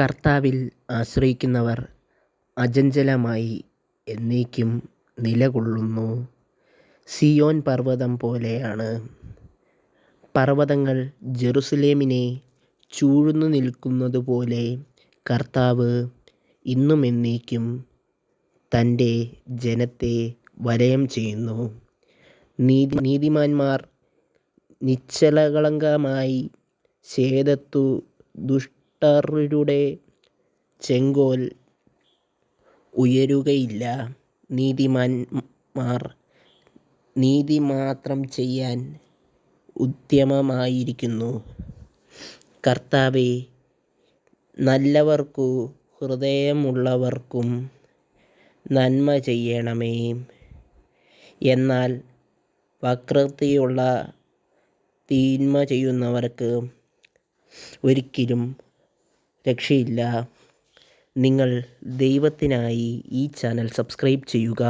കർത്താവിൽ ആശ്രയിക്കുന്നവർ അചഞ്ചലമായി എന്നേക്കും നിലകൊള്ളുന്നു. സിയോൻ പർവ്വതം പോലെയാണ്. പർവ്വതങ്ങൾ ജെറുസലേമിനെ ചൂഴ്ന്നു നിൽക്കുന്നതുപോലെ കർത്താവ് ഇന്നും എന്നേക്കും തൻ്റെ ജനത്തെ വലയം ചെയ്യുന്നു. നീതിമാന്മാർ നിശ്ചലകളങ്കമായി ശേതെത്തു. ദുഷ്ടരുടെ ചെങ്കോൽ ഉയരുകയില്ല. നീതിമാന്മാർ നീതി മാത്രം ചെയ്യാൻ ഉദ്യമമായിരിക്കുന്നു. കർത്താവേ, നല്ലവർക്കു ഹൃദയമുള്ളവർക്കും നന്മ ചെയ്യണമേ. എന്നാൽ വക്രതയുള്ള തിന്മ ചെയ്യുന്നവർക്ക് ഒരിക്കലും രക്ഷയില്ല. നിങ്ങൾ ദൈവത്തിനായി ഈ ചാനൽ സബ്സ്ക്രൈബ് ചെയ്യുക.